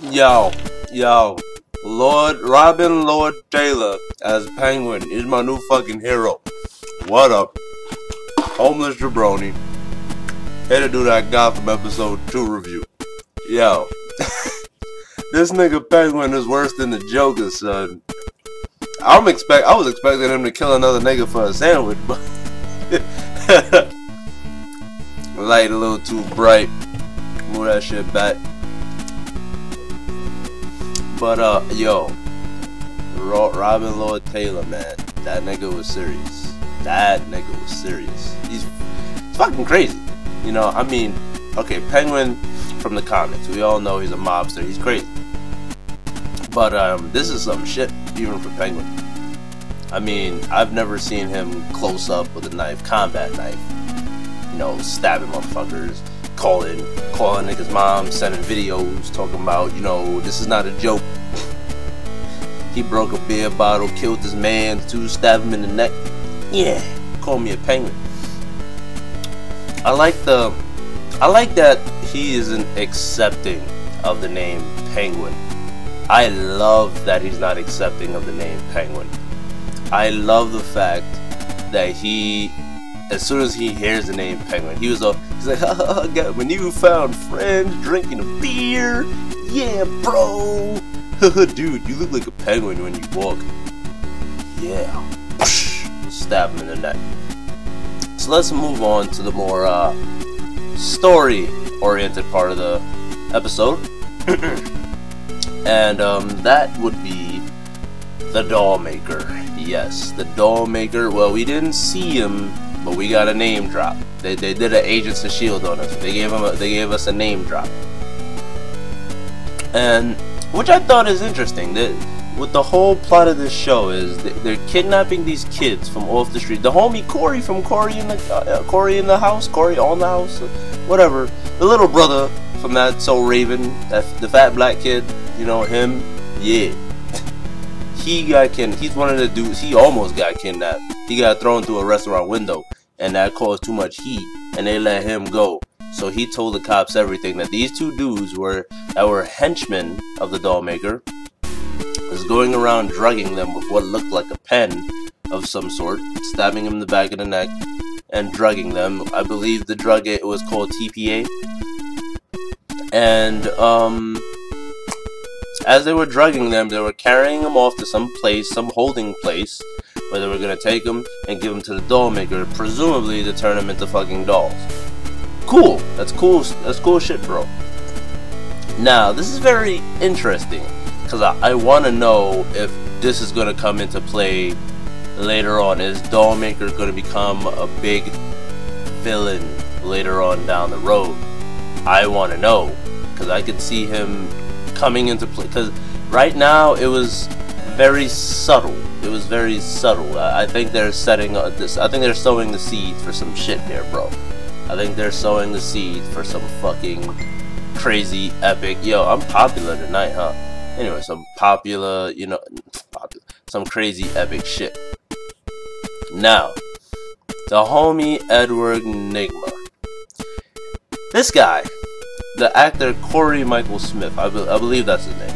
Yo, Lord Taylor as Penguin is my new fucking hero. What up? Homeless jabroni. Here to do that Gotham episode 2 review. Yo, this nigga Penguin is worse than the Joker, son. I was expecting him to kill another nigga for a sandwich, but light a little too bright. Move that shit back. But yo, Robin Lord Taylor, man, that nigga was serious. That nigga was serious. He's fucking crazy. You know, I mean, okay, Penguin from the comics, we all know he's a mobster. He's crazy. But this is some shit, even for Penguin. I mean, I've never seen him close up with a knife, combat knife. You know, stabbing motherfuckers, calling niggas' mom, sending videos, talking about, you know, this is not a joke. He broke a beer bottle, killed his man, too, stabbed him in the neck. Yeah, call me a penguin. I like that he isn't accepting of the name Penguin. I love that he's not accepting of the name Penguin. I love the fact that he, as soon as he hears the name Penguin, he's like, oh, when you found friends drinking a beer, yeah, bro. Dude, you look like a penguin when you walk. Yeah. Stab him in the neck. So let's move on to the more story-oriented part of the episode. And that would be the Dollmaker. Yes, the Dollmaker. Well, we didn't see him, but we got a name drop. They did an Agents of S.H.I.E.L.D. on us. They gave us a name drop, and which I thought is interesting. That what the whole plot of this show is, they're kidnapping these kids from off the street. The homie Corey from Corey in the House, Corey on the House, whatever. The little brother from that So Raven, the fat black kid. You know him, yeah. He's one of the dudes. He almost got kidnapped. He got thrown through a restaurant window, and that caused too much heat, and they let him go. So he told the cops everything, that these two dudes that were henchmen of the Dollmaker was going around drugging them with what looked like a pen of some sort, stabbing him in the back of the neck and drugging them. I believe the drug, it was called TPA. And as they were drugging them, they were carrying them off to some place, some holding place, where they were gonna take them and give them to the Dollmaker, presumably to turn them into fucking dolls. Cool. That's cool. That's cool shit, bro. Now, this is very interesting, because I want to know if this is going to come into play later on. Is Dollmaker going to become a big villain later on down the road? I want to know, because I could see him coming into play. Because right now, it was very subtle. It was very subtle. I think they're setting this. I think they're sowing the seeds for some shit there, bro. I think they're sowing the seeds for some fucking crazy epic. Yo, I'm popular tonight, huh? Anyway, some popular, you know, some crazy epic shit. Now, the homie Edward Nygma. This guy, the actor Corey Michael Smith, I believe that's his name.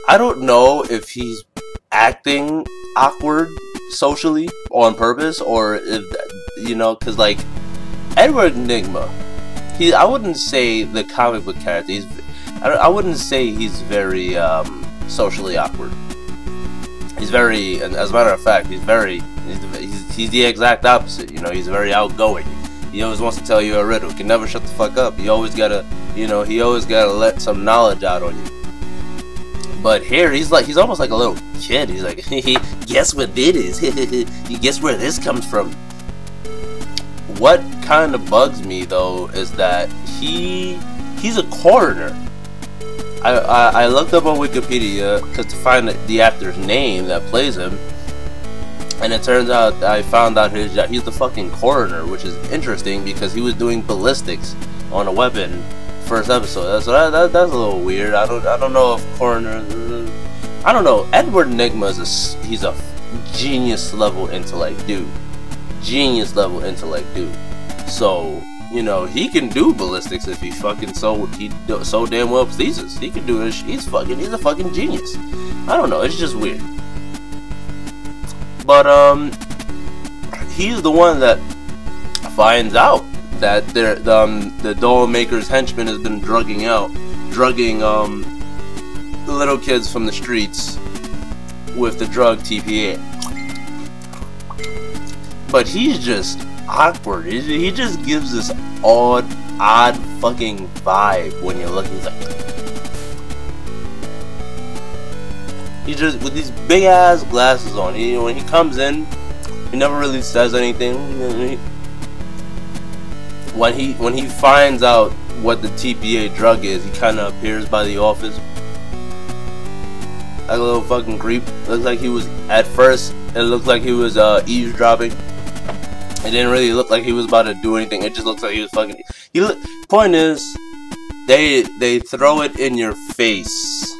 I don't know if he's acting awkward socially on purpose, or if, you know, because like Edward Nygma, I wouldn't say the comic book character. I wouldn't say he's very socially awkward. He's very, and as a matter of fact, he's the exact opposite. You know, he's very outgoing. He always wants to tell you a riddle. Can never shut the fuck up. He always gotta let some knowledge out on you. But here, he's almost like a little kid. He's like, guess what this is? You guess where this comes from? What kind of bugs me though is that he's a coroner. I looked up on Wikipedia to find the actor's name that plays him, and it turns out I found out he's the fucking coroner, which is interesting because he was doing ballistics on a weapon first episode. So that's a little weird. I don't know if coroner. I don't know. Edward Nygma he's a genius level intellect dude. Genius level intellect dude. So you know, he can do ballistics if he fucking so damn well pleases. He can do it. He's a fucking genius. I don't know. It's just weird. But he's the one that finds out that the Dollmaker's henchman has been drugging little kids from the streets with the drug TPA. But he's just awkward. He just gives this odd fucking vibe when you look. He's like, he just with these big ass glasses on. When he comes in, he never really says anything. When he finds out what the TPA drug is, he kind of appears by the office like a little fucking creep. Looks like he was, at first it looked like he was eavesdropping. It didn't really look like he was about to do anything. It just looks like he was fucking. Point is, they throw it in your face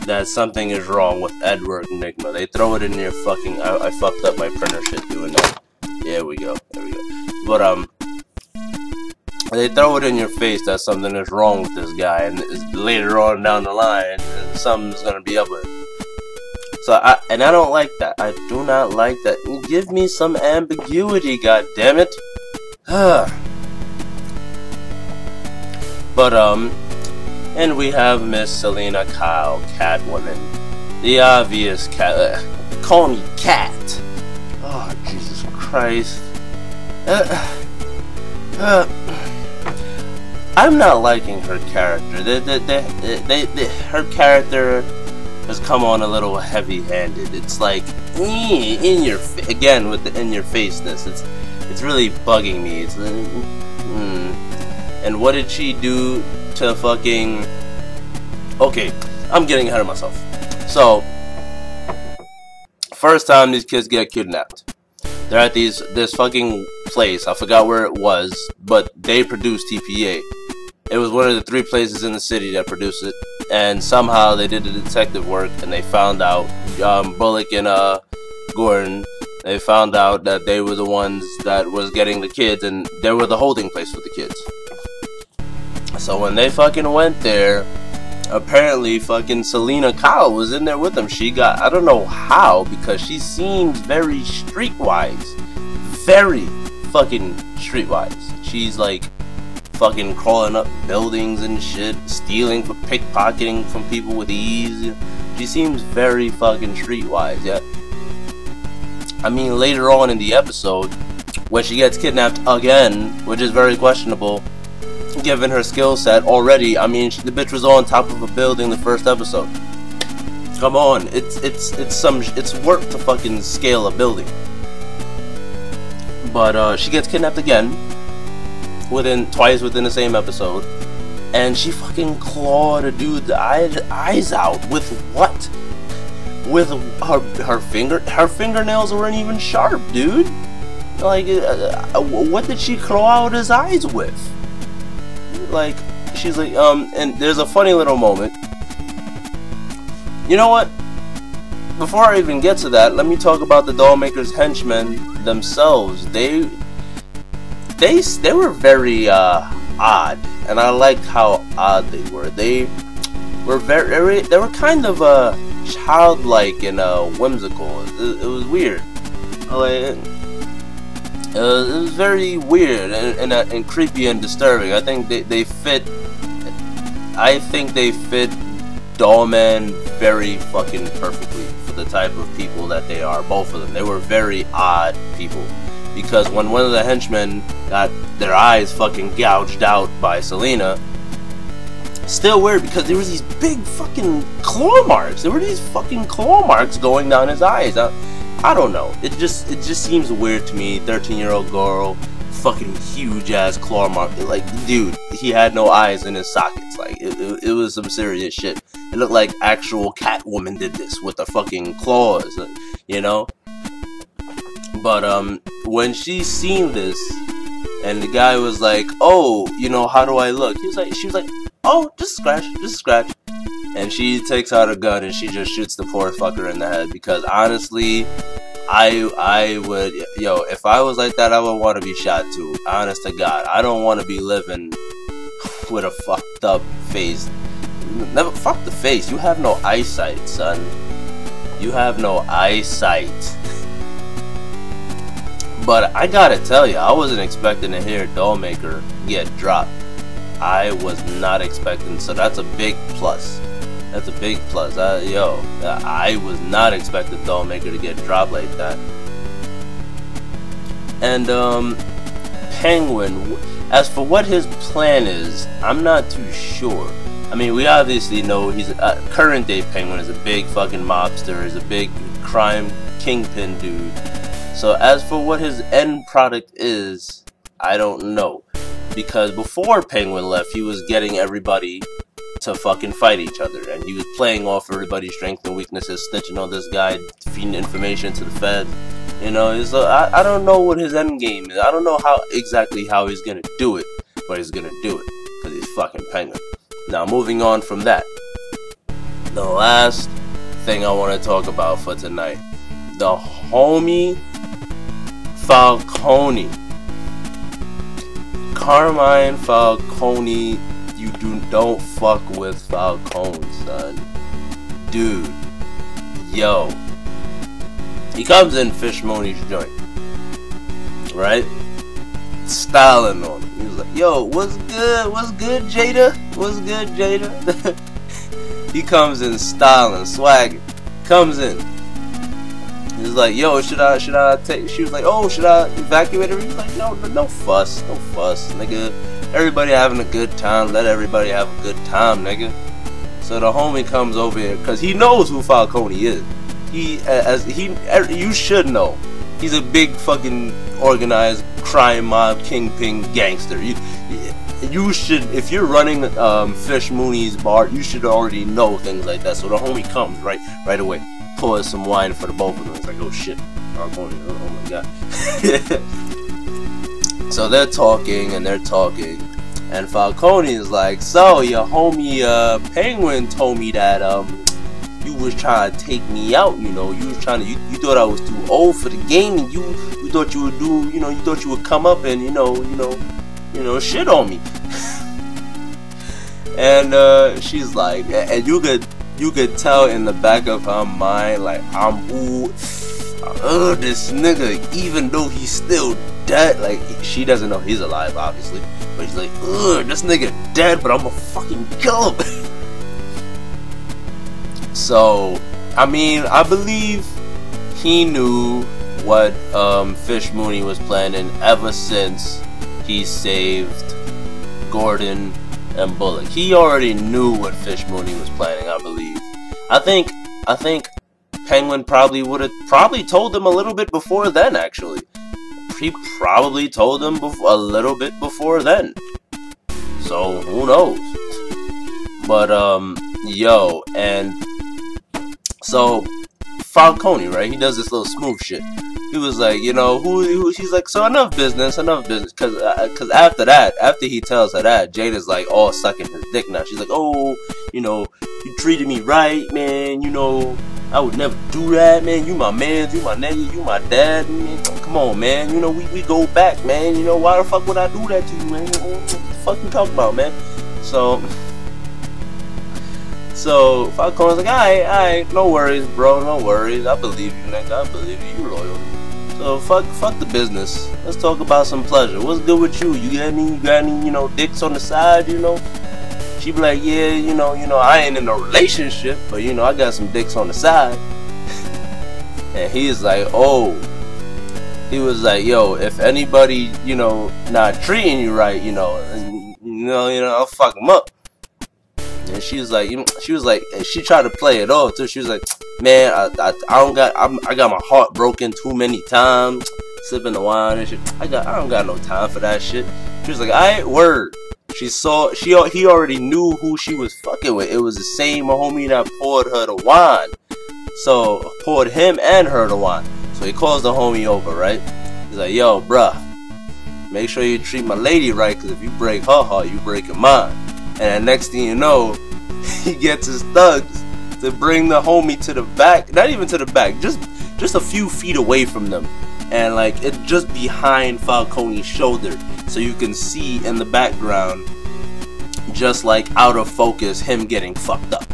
that something is wrong with Edward Nygma. They throw it in your fucking. I fucked up my printer shit doing that. Yeah, we go. There we go. But they throw it in your face that something is wrong with this guy, and later on down the line, something's gonna be up with him. So I don't like that. I do not like that. Give me some ambiguity, god damn it. But and we have Miss Selina Kyle, Catwoman, the obvious cat. Call me Cat. Oh Jesus Christ. I'm not liking her character. Her character has come on a little heavy-handed. It's like in your again with the in your faceness. It's really bugging me. It's and what did she do to fucking? Okay, I'm getting ahead of myself. So first time these kids get kidnapped, they're at this fucking place. I forgot where it was, but they produced TPA. It was one of the 3 places in the city that produced it, and somehow they did the detective work, and they found out, Bullock and Gordon, they found out that they were the ones that was getting the kids, and they were the holding place for the kids. So when they fucking went there, apparently fucking Selina Kyle was in there with them. She got, I don't know how, because she seems very streetwise. Very fucking streetwise. She's like fucking crawling up buildings and shit, stealing, pickpocketing from people with ease. She seems very fucking streetwise, yeah. I mean, later on in the episode, when she gets kidnapped again, which is very questionable, given her skill set already. I mean, the bitch was on top of a building the first episode. Come on, it's work to fucking scale a building. But she gets kidnapped again, twice within the same episode, and she fucking clawed a dude's eyes out with what? With her fingernails weren't even sharp, dude. Like, what did she claw out his eyes with? Like, she's like, and there's a funny little moment. You know what? Before I even get to that, let me talk about the Dollmaker's henchmen themselves. They were very odd, and I liked how odd they were. They were they were kind of childlike and whimsical. It was weird. Like, it was very weird and creepy and disturbing. I think they fit. I think they fit Dollman very fucking perfectly for the type of people that they are. Both of them. They were very odd people. Because when one of the henchmen got their eyes fucking gouged out by Selina, still weird because there was these big fucking claw marks. There were these fucking claw marks going down his eyes. I don't know. It just seems weird to me. 13-year-old girl, fucking huge ass claw mark. Like, dude, he had no eyes in his sockets. Like, it was some serious shit. It looked like actual Catwoman did this with the fucking claws, you know. But when she seen this, and the guy was like, "Oh, you know, how do I look?" She was like, "Oh, just scratch, just scratch." And she takes out a gun and she just shoots the poor fucker in the head, because honestly, I would, yo, if I was like that, I would want to be shot too. Honest to God, I don't want to be living with a fucked up face. Never fuck the face. You have no eyesight, son. You have no eyesight. But I gotta tell you, I wasn't expecting to hear Dollmaker get dropped. I was not expecting, so that's a big plus. That's a big plus. I was not expecting Dollmaker to get dropped like that. And Penguin, as for what his plan is, I'm not too sure. I mean, we obviously know he's current day Penguin is a big fucking mobster, is a big crime kingpin dude. So as for what his end product is, I don't know. Because before Penguin left, he was getting everybody to fucking fight each other, and he was playing off everybody's strengths and weaknesses, snitching on this guy, feeding information to the feds. You know, I don't know what his end game is. I don't know exactly how he's gonna do it, but he's gonna do it because he's fucking Penguin. Now, moving on from that, the last thing I want to talk about for tonight, the homie Falcone. Carmine Falcone, you don't fuck with Falcone, son. Dude, yo. He comes in Fish Mooney's joint, right? Styling on him. He was like, yo, what's good? What's good, Jada? What's good, Jada? He comes in styling, swagging. Comes in. He's like, yo, should I take? She was like, oh, should I evacuate her? He's like, no fuss, nigga. Everybody having a good time. Let everybody have a good time, nigga. So the homie comes over here because he knows who Falcone is. You should know. He's a big fucking organized crime mob kingpin gangster. You should, if you're running Fish Mooney's bar, you should already know things like that. So the homie comes right away, pours some wine for the both of them. It's like, oh shit, Falcone, oh my god. So they're talking, and Falcone is like, so your homie Penguin told me that you was trying to take me out, you know, you thought I was too old for the game, and you thought you would do, you thought you would come up and you know shit on me. And she's like, and you could tell in the back of her mind, like, this nigga, even though he's still dead, like, she doesn't know he's alive, obviously, but he's like, this nigga dead, but I'ma fucking kill him. So, I mean, I believe he knew what Fish Mooney was planning ever since he saved Gordon and Bullock. He already knew what Fish Mooney was planning, I believe. I think Penguin probably would have told him a little bit before then, actually. He probably told him a little bit before then. So, who knows? But, yo, and so Falcone, right? He does this little smooth shit. He was like, he's like, so enough business, cause after that, after he tells her that, Jada's like all sucking his dick now. She's like, oh, you treated me right, man, I would never do that, man. You my man, you my nigga, you my dad, man. Come on, man, we go back, man. Why the fuck would I do that to you, man? What the fuck you talking about, man? So Falcone's like, alright, no worries, bro, no worries. I believe you, nigga. I believe you. You loyal. So fuck the business. Let's talk about some pleasure. What's good with you? You got any, dicks on the side, She be like, yeah, I ain't in a relationship, but I got some dicks on the side. And he's like, oh. He was like, yo, if anybody, not treating you right, I'll fuck them up. And she was like, she tried to play it off too. She was like, man, I got my heart broken too many times, sipping the wine and shit. I don't got no time for that shit. She was like, alright, word. He already knew who she was fucking with. It was the same homie that poured her the wine. So poured him and her the wine. So he calls the homie over, right? He's like, yo, bruh, make sure you treat my lady right, cause if you break her heart, you breaking mine. And next thing you know, he gets his thugs to bring the homie to the back. Not even to the back, just just a few feet away from them, and like it's just behind Falcone's shoulder, so you can see in the background, just like out of focus, him getting fucked up.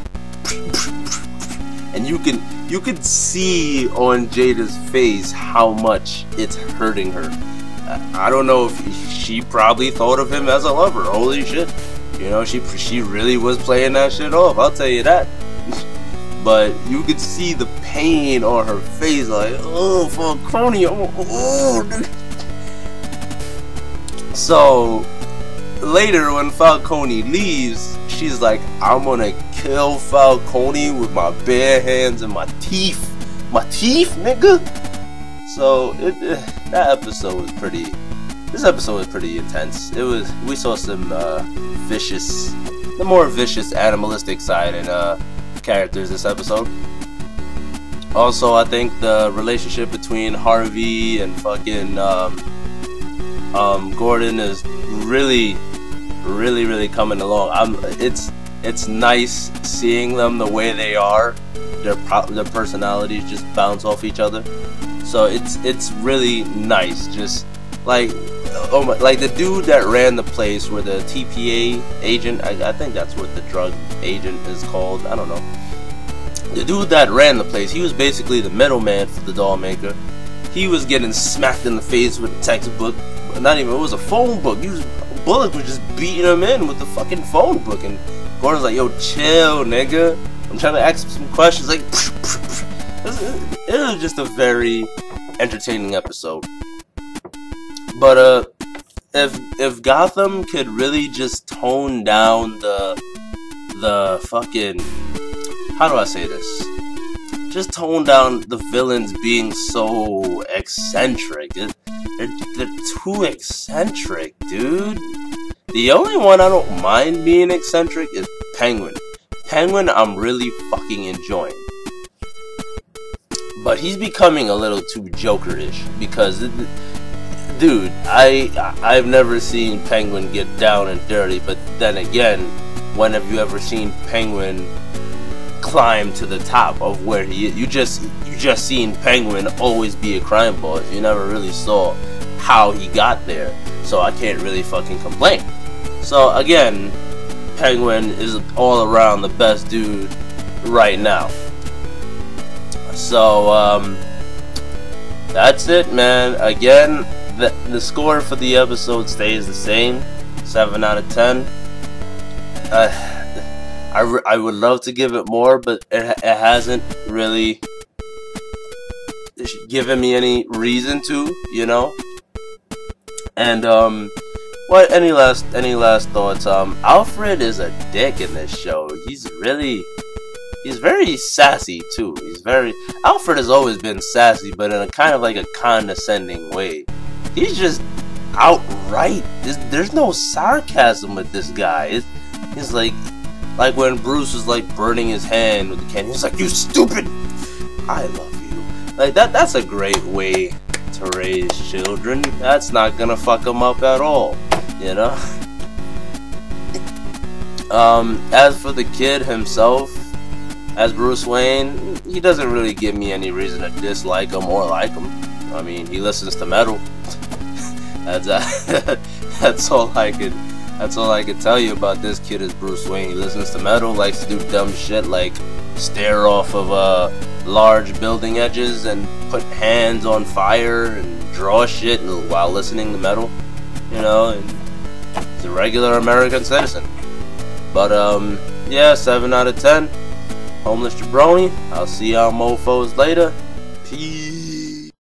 And you could see on Jada's face how much it's hurting her. I don't know if she probably thought of him as a lover. Holy shit, you know, she really was playing that shit off, I'll tell you that. But you could see the pain on her face, like, oh, Falcone, oh, dude. So later when Falcone leaves, she's like, I'm gonna kill Falcone with my bare hands and my teeth. My teeth, nigga. So that episode was pretty. This episode was pretty intense. We saw some the more vicious animalistic side in characters this episode. Also, I think the relationship between Harvey and fucking Gordon is really coming along. It's nice seeing them the way they are. Their personalities just bounce off each other. So it's really nice. Just like, oh my, like the dude that ran the place, where the TPA agent, I think that's what the drug agent is called, I don't know. The dude that ran the place, he was basically the middleman for the Dollmaker. He was getting smacked in the face with a textbook. Not even, it was a phone book. Bullock was just beating him in with the fucking phone book, and Gordon's like, yo, chill, nigga. I'm trying to ask him some questions. Like, it was just a very entertaining episode. But if Gotham could really just tone down the fucking, how do I say this? Just tone down the villains being so eccentric. They're too eccentric, dude. The only one I don't mind being eccentric is Penguin. Penguin I'm really fucking enjoying. But he's becoming a little too Joker-ish, because, dude, I've never seen Penguin get down and dirty, but then again, when have you ever seen Penguin climb to the top of where he is? You just seen Penguin always be a crime boss. You never really saw how he got there, so I can't really fucking complain. So again, Penguin is all around the best dude right now. So that's it, man. Again, the score for the episode stays the same, 7 out of 10. I would love to give it more, but it hasn't really given me any reason to, you know. And what? Any last thoughts? Alfred is a dick in this show. He's very sassy too. Alfred has always been sassy, but in a kind of like a condescending way. He's just outright. There's no sarcasm with this guy. He's like when Bruce was like burning his hand with the candy. He's like, "You stupid! I love you." Like that's a great way to raise children. That's not gonna fuck them up at all, you know. As for the kid himself, as Bruce Wayne, he doesn't really give me any reason to dislike him or like him. I mean, he listens to metal. That's all I could tell you about this kid is Bruce Wayne. He listens to metal, likes to do dumb shit like stare off of large building edges and put hands on fire and draw shit while listening to metal, you know. And he's a regular American citizen. But yeah, 7 out of 10. Homeless Jabroni. I'll see y'all mofos later. Peace.